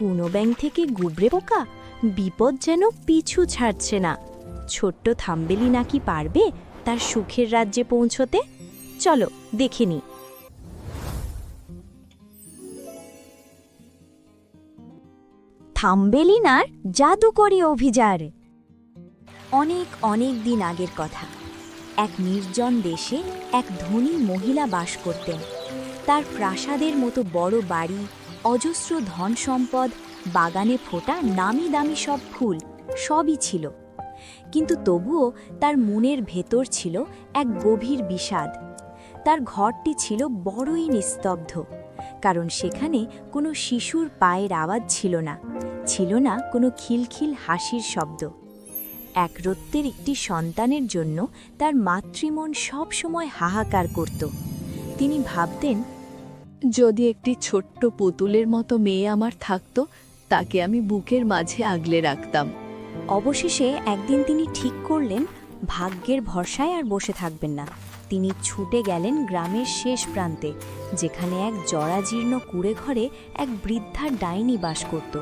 কুনো ব্যাঙ থেকে গুবরে পোকা, বিপদ যেন পিছু ছাড়ছে না। ছোট্ট থাম্বেলি নাকি পারবে তার সুখের রাজ্যে পৌঁছতে? চলো দেখে নি। থাম্বেলিনার জাদুকরী অভিযান। অনেক অনেক দিন আগের কথা। এক নির্জন দেশে এক ধনী মহিলা বাস করতেন। তার প্রাসাদের মতো বড় বাড়ি, অজস্র ধন সম্পদ, বাগানে ফোটা নামি দামি সব ফুল, সবই ছিল। কিন্তু তবুও তার মনের ভেতর ছিল এক গভীর বিষাদ। তার ঘরটি ছিল বড়ই নিস্তব্ধ, কারণ সেখানে কোনো শিশুর পায়ের আওয়াজ ছিল না, ছিল না কোনো খিলখিল হাসির শব্দ। এক রত্তের একটি সন্তানের জন্য তার মাতৃমন সব সময় হাহাকার করত। তিনি ভাবতেন, যদি একটি ছোট্ট পুতুলের মতো মেয়ে আমার থাকতো, তাকে আমি বুকের মাঝে আগলে রাখতাম। অবশেষে একদিন তিনি ঠিক করলেন ভাগ্যের ভরসায় আর বসে থাকবেন না। তিনি ছুটে গেলেন গ্রামের শেষ প্রান্তে, যেখানে এক জরাজীর্ণ কুঁড়ে ঘরে এক বৃদ্ধা ডাইনি বাস করত।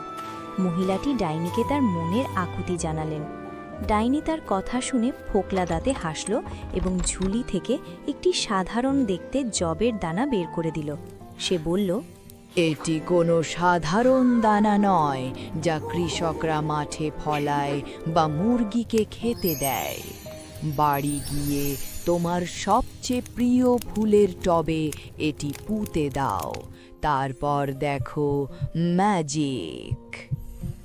মহিলাটি ডাইনিকে তার মনের আকুতি জানালেন। ডাইনি তার কথা শুনে ফোকলা দাঁতে হাসল এবং ঝুলি থেকে একটি সাধারণ দেখতে জবের দানা বের করে দিল। সে বলল, এটি কোনো সাধারণ দানা নয় যা কৃষকরা মাঠে ফলায় বা মুরগিকে খেতে দেয়। বাড়ি গিয়ে তোমার সবচেয়ে প্রিয় ফুলের টবে এটি পুঁতে দাও, তারপর দেখো ম্যাজিক।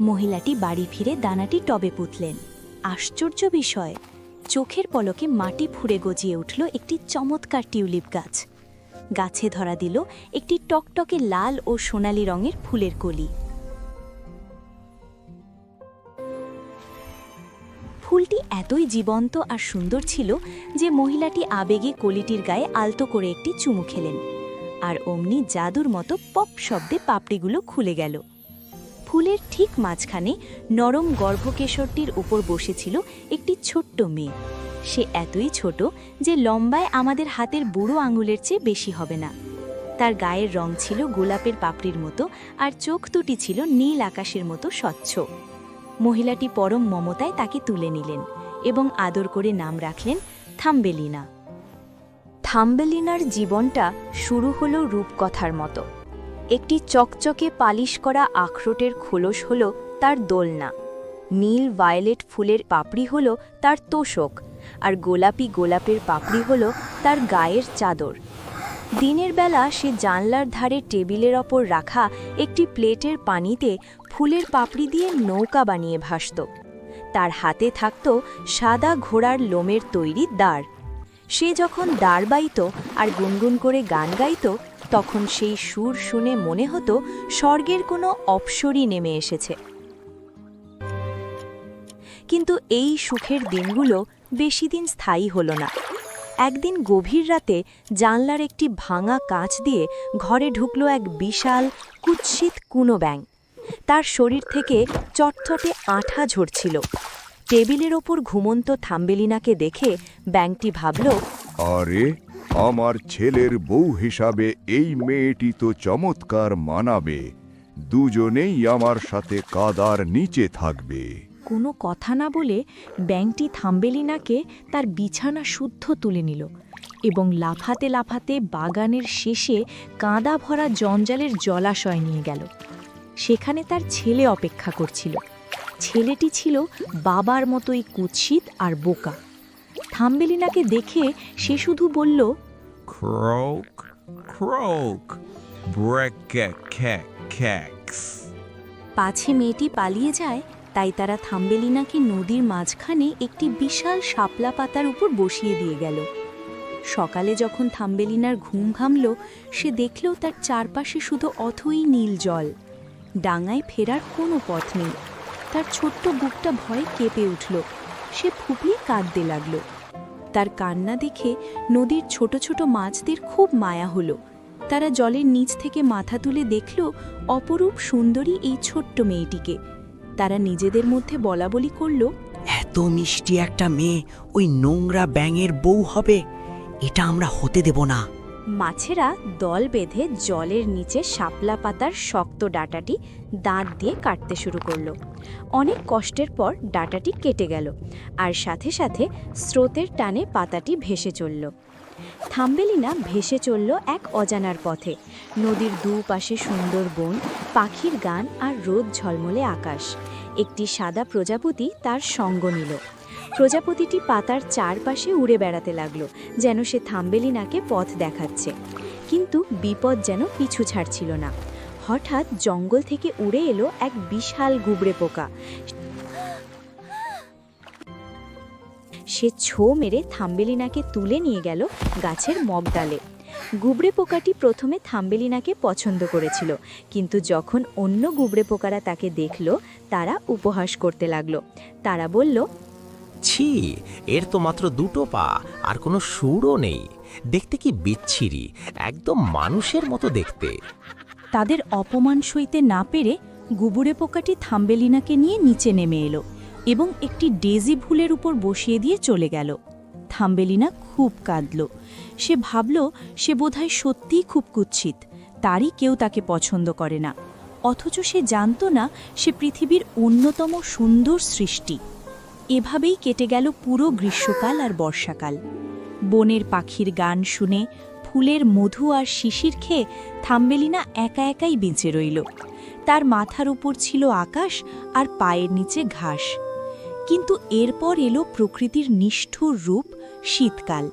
মহিলাটি বাড়ি ফিরে দানাটি টবে পুঁতলেন। আশ্চর্য বিষয়, চোখের পলকে মাটি ফুঁড়ে গজিয়ে উঠল একটি চমৎকার টিউলিপ গাছ। গাছে ধরা দিল একটি টকটকে লাল ও সোনালী রঙের ফুলের কলি। ফুলটি এতই জীবন্ত আর সুন্দর ছিল যে মহিলাটি আবেগে কলিটির গায়ে আলতো করে একটি চুমু খেলেন, আর অমনি জাদুর মতো পপ শব্দে পাপড়িগুলো খুলে গেল। ফুলের ঠিক মাঝখানে নরম গর্ভকেশরটির উপর বসেছিল একটি ছোট্ট মেয়ে। সে এতই ছোট যে লম্বায় আমাদের হাতের বুড়ো আঙুলের চেয়ে বেশি হবে না। তার গায়ের রং ছিল গোলাপের পাপড়ির মতো, আর চোখ দুটি ছিল নীল আকাশের মতো স্বচ্ছ। মহিলাটি পরম মমতায় তাকে তুলে নিলেন এবং আদর করে নাম রাখলেন থাম্বেলিনা। থাম্বেলিনার জীবনটা শুরু হলো রূপকথার মতো। একটি চকচকে পালিশ করা আখরোটের খোলস হল তার দোলনা, নীল ভায়োলেট ফুলের পাপড়ি হল তার তোষক, আর গোলাপি গোলাপের পাপড়ি হল তার গায়ের চাদর। দিনের বেলা সে জানলার ধারে টেবিলের ওপর রাখা একটি প্লেটের পানিতে ফুলের পাপড়ি দিয়ে নৌকা বানিয়ে ভাসত। তার হাতে থাকত সাদা ঘোড়ার লোমের তৈরি দাঁড়। সে যখন দাঁড় বাইত আর গুনগুন করে গান গাইত, তখন সেই সুর শুনে মনে হতো স্বর্গের কোনো অপ্সরী নেমে এসেছে। কিন্তু এই সুখের দিনগুলো বেশি দিন স্থায়ী হলো না। একদিন গভীর রাতে জানলার একটি ভাঙা কাঁচ দিয়ে ঘরে ঢুকল এক বিশাল কুৎসিত কুনো ব্যাঙ। তার শরীর থেকে চটচটে আঠা ঝরছিল। টেবিলের ওপর ঘুমন্ত থাম্বেলিনাকে দেখে ব্যাঙটি ভাবল, আরে, আমার ছেলের বউ হিসাবে এই মেয়েটি তো চমৎকার মানাবে। দুজনেই আমার সাথে কাদার নিচে থাকবে। কোনো কথা না বলে ব্যাঙটি থাম্বেলিনাকে তার বিছানা শুদ্ধ তুলে নিল এবং লাফাতে লাফাতে বাগানের শেষে কাঁদা ভরা জঞ্জালের জলাশয় নিয়ে গেল। সেখানে তার ছেলে অপেক্ষা করছিল। ছেলেটি ছিল বাবার মতোই কুৎসিত আর বোকা। থাম্বেলিনাকে দেখে সে শুধু বলল, Croak, croak, break-a-cack-cacks. পাছে মেয়েটি পালিয়ে যায়, তাই তারা থাম্বেলিনাকে নদীর মাঝখানে একটি বিশাল শাপলা পাতার উপর বসিয়ে দিয়ে গেল। সকালে যখন থাম্বেলিনার ঘুম ভাঙল, সে দেখল তার চারপাশে শুধু অথই নীল জল। ডাঙায় ফেরার কোনো পথ নেই। তার ছোট্ট বুকটা ভয়ে কেঁপে উঠল। সে ফুপিয়ে কাঁদতে লাগল। তার কান্না দেখে নদীর ছোট ছোট মাছদের খুব মায়া হলো। তারা জলের নিচ থেকে মাথা তুলে দেখল অপরূপ সুন্দরী এই ছোট্ট মেয়েটিকে। তারা নিজেদের মধ্যে বলাবলি করল, এত মিষ্টি একটা মেয়ে ওই নোংরা ব্যাঙের বউ হবে, এটা আমরা হতে দেব না। মাছেরা দল বেঁধে জলের নিচে শাপলা পাতার শক্ত ডাঁটাটি দাঁত দিয়ে কাটতে শুরু করলো। অনেক কষ্টের পর ডাঁটাটি কেটে গেল, আর সাথে সাথে স্রোতের টানে পাতাটি ভেসে চলল। থাম্বেলিনা ভেসে চলল এক অজানার পথে। নদীর দুপাশে সুন্দর বন, পাখির গান আর রোদ ঝলমলে আকাশ। একটি সাদা প্রজাপতি তার সঙ্গ নিল। প্রজাপতিটি পাতার চারপাশে উড়ে বেড়াতে লাগলো, যেন সে থাম্বেলিনাকে পথ দেখাচ্ছে। কিন্তু বিপদ যেন পিছু ছাড়ছিল না। হঠাৎ জঙ্গল থেকে উড়ে এলো এক বিশাল গুবরে পোকা। সে ছো মেরে থাম্বেলিনাকে তুলে নিয়ে গেল গাছের মগডালে। গুবরে পোকাটি প্রথমে থাম্বেলিনাকে পছন্দ করেছিল, কিন্তু যখন অন্য গুবরে পোকারা তাকে দেখল, তারা উপহাস করতে লাগলো। তারা বলল, ছি, এর তো মাত্র দুটো পা আর কোনো সুরও নেই। দেখতে কি বিচ্ছিরি, একদম মানুষের মতো দেখতে। তাদের অপমান সইতে না পেরে গুবরে পোকাটি থাম্বেলিনাকে নিয়ে নিচে নেমে এলো এবং একটি ডেজি ফুলের উপর বসিয়ে দিয়ে চলে গেল। থাম্বেলিনা খুব কাঁদল। সে ভাবল সে বোধহয় সত্যিই খুব কুৎসিত, তারই কেউ তাকে পছন্দ করে না। অথচ সে জানত না সে পৃথিবীর অন্যতম সুন্দর সৃষ্টি। এভাবেই কেটে গেল পুরো গ্রীষ্মকাল আর বর্ষাকাল। বনের পাখির গান শুনে, ফুলের মধু আর শিশির খেয়ে থাম্বেলিনা একা একাই বেঁচে রইল। তার মাথার উপর ছিল আকাশ আর পায়ের নিচে ঘাস। কিন্তু এরপর এলো প্রকৃতির নিষ্ঠুর রূপ, শীতকাল।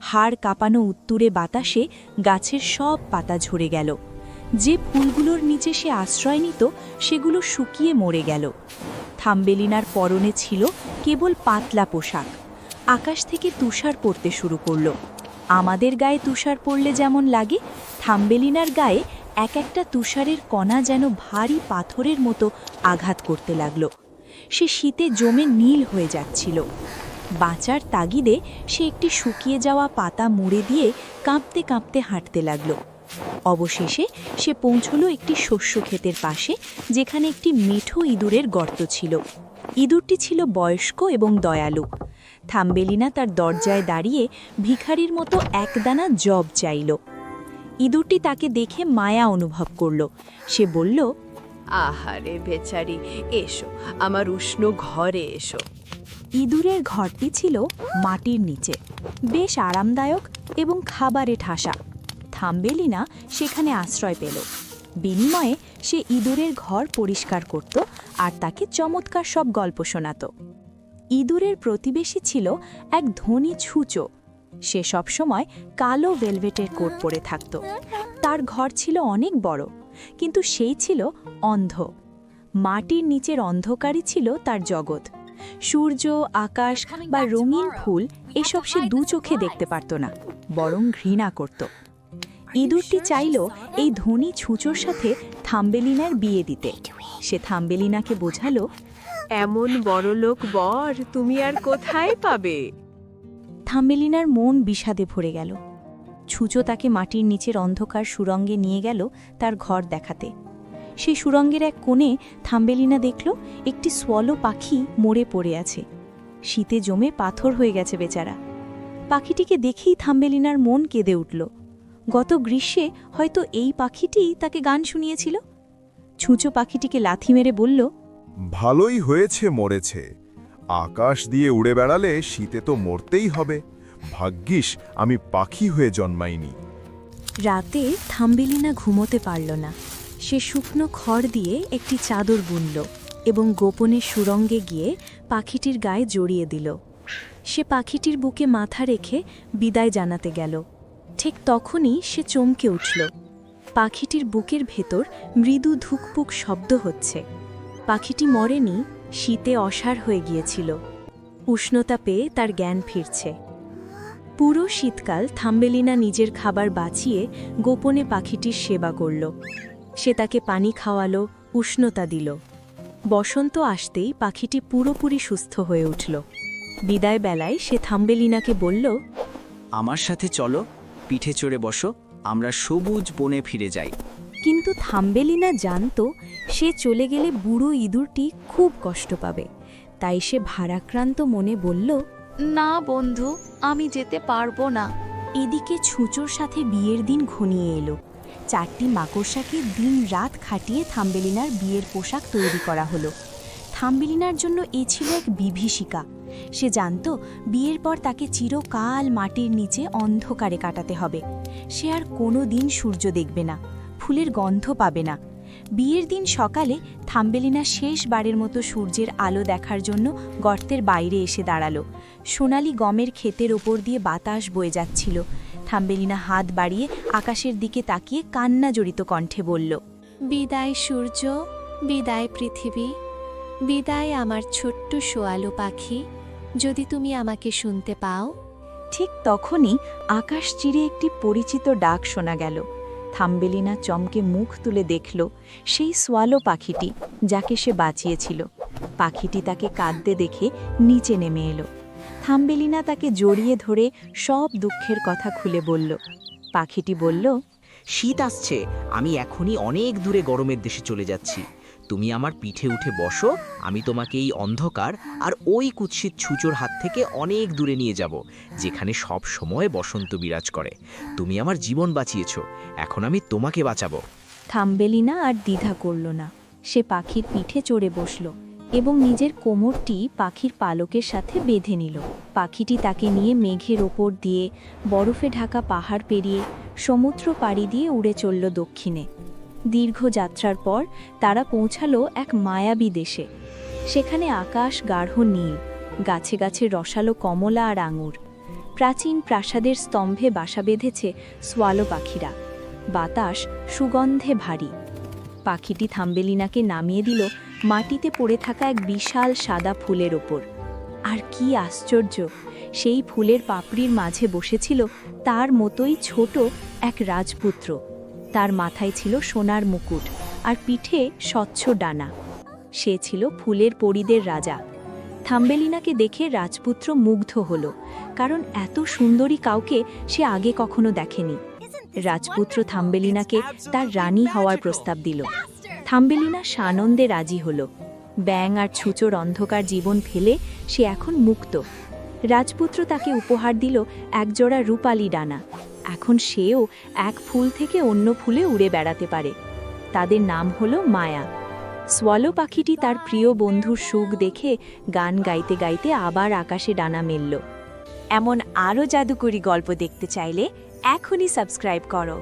হাড় কাঁপানো উত্তুরে বাতাসে গাছের সব পাতা ঝরে গেল। যে ফুলগুলোর নিচে সে আশ্রয় নিত, সেগুলো শুকিয়ে মরে গেল। থাম্বেলিনার পরনে ছিল কেবল পাতলা পোশাক। আকাশ থেকে তুষার পড়তে শুরু করলো। আমাদের গায়ে তুষার পড়লে যেমন লাগে, থাম্বেলিনার গায়ে এক একটা তুষারের কণা যেন ভারী পাথরের মতো আঘাত করতে লাগল। সে শীতে জমে নীল হয়ে যাচ্ছিল। বাঁচার তাগিদে সে একটি শুকিয়ে যাওয়া পাতা মুড়ে দিয়ে কাঁপতে কাঁপতে হাঁটতে লাগল। অবশেষে সে পৌঁছল একটি শস্য ক্ষেতের পাশে, যেখানে একটি মিঠো ইঁদুরের গর্ত ছিল। ইঁদুরটি ছিল বয়স্ক এবং দয়ালু। থাম্বেলিনা তার দরজায় দাঁড়িয়ে ভিখারির মতো একদানা জব চাইল। ইঁদুরটি তাকে দেখে মায়া অনুভব করল। সে বলল, আহারে বেচারি, এসো আমার উষ্ণ ঘরে এসো। ইঁদুরের ঘরটি ছিল মাটির নিচে, বেশ আরামদায়ক এবং খাবারে ঠাসা। থাম্বেলিনা সেখানে আশ্রয় পেল। বিনিময়ে সে ইঁদুরের ঘর পরিষ্কার করত আর তাকে চমৎকার সব গল্প শোনাত। ইঁদুরের প্রতিবেশী ছিল এক ধনী ছুঁচো। সে সবসময় কালো ভেলভেটের কোট পরে থাকত। তার ঘর ছিল অনেক বড়, কিন্তু সেই ছিল অন্ধ। মাটির নিচের অন্ধকারই ছিল তার জগৎ। সূর্য, আকাশ বা রঙিন ফুল এসব সে দু চোখে দেখতে পারত না, বরং ঘৃণা করত। ইঁদুরটি চাইল এই ধনী ছুঁচোর সাথে থাম্বেলিনার বিয়ে দিতে। সে থাম্বেলিনাকে বোঝালো, এমন বড়লোক বর তুমি আর কোথায় পাবে? থাম্বেলিনার মন বিষাদে ভরে গেল। ছুঁচো তাকে মাটির নিচের অন্ধকার সুরঙ্গে নিয়ে গেল তার ঘর দেখাতে। সেই সুরঙ্গের এক কোণে থাম্বেলিনা দেখল একটি সোয়ালো পাখি মরে পড়ে আছে। শীতে জমে পাথর হয়ে গেছে বেচারা। পাখিটিকে দেখেই থাম্বেলিনার মন কেঁদে উঠল। গত গ্রীষ্মে হয়তো এই পাখিটিই তাকে গান শুনিয়েছিল। ছুঁচো পাখিটিকে লাথি মেরে বলল, ভালোই হয়েছে মরেছে। আকাশ দিয়ে উড়ে বেড়ালে শীতে তো মরতেই হবে। ভাগ্যিস আমি পাখি হয়ে জন্মাইনি। রাতে থাম্বেলিনা ঘুমোতে পারল না। সে শুকনো খড় দিয়ে একটি চাদর বুনল এবং গোপনে সুরঙ্গে গিয়ে পাখিটির গায়ে জড়িয়ে দিল। সে পাখিটির বুকে মাথা রেখে বিদায় জানাতে গেল। ঠিক তখনই সে চমকে উঠল। পাখিটির বুকের ভেতর মৃদু ধুকপুক শব্দ হচ্ছে। পাখিটি মরেনি, শীতে অসাড় হয়ে গিয়েছিল। উষ্ণতা পেয়ে তার জ্ঞান ফিরছে। পুরো শীতকাল থাম্বেলিনা নিজের খাবার বাঁচিয়ে গোপনে পাখিটির সেবা করল। সে তাকে পানি খাওয়ালো, উষ্ণতা দিল। বসন্ত আসতেই পাখিটি পুরোপুরি সুস্থ হয়ে উঠল। বিদায় বেলায় সে থাম্বেলিনাকে বলল, আমার সাথে চলো, পিঠে চড়ে বসো, আমরা সবুজ বনে ফিরে যাই। কিন্তু থাম্বেলিনা জানত সে চলে গেলে বুড়ো ইঁদুরটি খুব কষ্ট পাবে। তাই সে ভারাক্রান্ত মনে বলল, না বন্ধু, আমি যেতে পারবো না। এদিকে ছুঁচোর সাথে বিয়ের দিন ঘনিয়ে এলো। 4টি মাকড়সাকে দিন রাত খাটিয়ে থাম্বেলিনার বিয়ের পোশাক তৈরি করা হলো। থাম্বেলিনার জন্য এ ছিল এক বিভীষিকা। সে জানত বিয়ের পর তাকে চিরকাল মাটির নিচে অন্ধকারে কাটাতে হবে। সে আর কোনো দিন সূর্য দেখবে না, ফুলের গন্ধ পাবে না। বিয়ের দিন সকালে থাম্বেলিনা শেষবারের মতো সূর্যের আলো দেখার জন্য গর্তের বাইরে এসে দাঁড়ালো। সোনালি গমের ক্ষেতের ওপর দিয়ে বাতাস বয়ে যাচ্ছিল। থাম্বেলিনা হাত বাড়িয়ে আকাশের দিকে তাকিয়ে কান্না জড়িত কণ্ঠে বলল, বিদায় সূর্য, বিদায় পৃথিবী, বিদায় আমার ছোট্ট শোয়ালো পাখি, যদি তুমি আমাকে শুনতে পাও। ঠিক তখনই আকাশ চিরে একটি পরিচিত ডাক শোনা গেল। থাম্বেলিনা চমকে মুখ তুলে দেখল সেই সোয়ালো পাখিটি, যাকে সে বাঁচিয়েছিল। পাখিটি তাকে কাঁদতে দেখে নিচে নেমে এলো। থাম্বেলিনা তাকে জড়িয়ে ধরে সব দুঃখের কথা খুলে বলল। পাখিটি বলল, শীত আসছে, আমি এখনই অনেক দূরে গরমের দেশে চলে যাচ্ছি। তুমি আমার পিঠে উঠে বসো, আমি তোমাকে এই অন্ধকার আর ওই কুৎসিত ছুঁচোর হাত থেকে অনেক দূরে নিয়ে যাব, যেখানে সব সময় বসন্ত বিরাজ করে। তুমি আমার জীবন বাঁচিয়েছো, এখন আমি তোমাকে বাঁচাবো। থাম্বেলিনা আর দ্বিধা করল না। সে পাখির পিঠে চড়ে বসল এবং নিজের কোমরটি পাখির পালকের সাথে বেঁধে নিল। পাখিটি তাকে নিয়ে মেঘের ওপর দিয়ে, বরফে ঢাকা পাহাড় পেরিয়ে, সমুদ্র পাড়ি দিয়ে উড়ে চলল দক্ষিণে। দীর্ঘ যাত্রার পর তারা পৌঁছালো এক মায়াবী দেশে। সেখানে আকাশ গাঢ় নীল, গাছে গাছে রসালো কমলা আর আঙুর। প্রাচীন প্রাসাদের স্তম্ভে বাসা বেঁধেছে সোয়ালো পাখিরা। বাতাস সুগন্ধে ভারী। পাখিটি থাম্বেলিনাকে নামিয়ে দিল মাটিতে পড়ে থাকা এক বিশাল সাদা ফুলের ওপর। আর কি আশ্চর্য, সেই ফুলের পাপড়ির মাঝে বসেছিল তার মতোই ছোট এক রাজপুত্র। তার মাথায় ছিল সোনার মুকুট আর পিঠে স্বচ্ছ ডানা। সে ছিল ফুলের পরীদের রাজা। থাম্বেলিনাকে দেখে রাজপুত্র মুগ্ধ হল, কারণ এত সুন্দরী কাউকে সে আগে কখনো দেখেনি। রাজপুত্র থাম্বেলিনাকে তার রানী হওয়ার প্রস্তাব দিল। থাম্বেলিনা সানন্দে রাজি হল। ব্যাঙ আর ছুঁচোর অন্ধকার জীবন ফেলে সে এখন মুক্ত। রাজপুত্র তাকে উপহার দিল একজোড়া রূপালি ডানা। এখন সেও এক ফুল থেকে অন্য ফুলে উড়ে বেড়াতে পারে। তাদের নাম হলো মায়া। সোয়ালো পাখিটি তার প্রিয় বন্ধুর সুখ দেখে গান গাইতে গাইতে আবার আকাশে ডানা মেলল। এমন আরও জাদুকরী গল্প দেখতে চাইলে এখনই সাবস্ক্রাইব করো।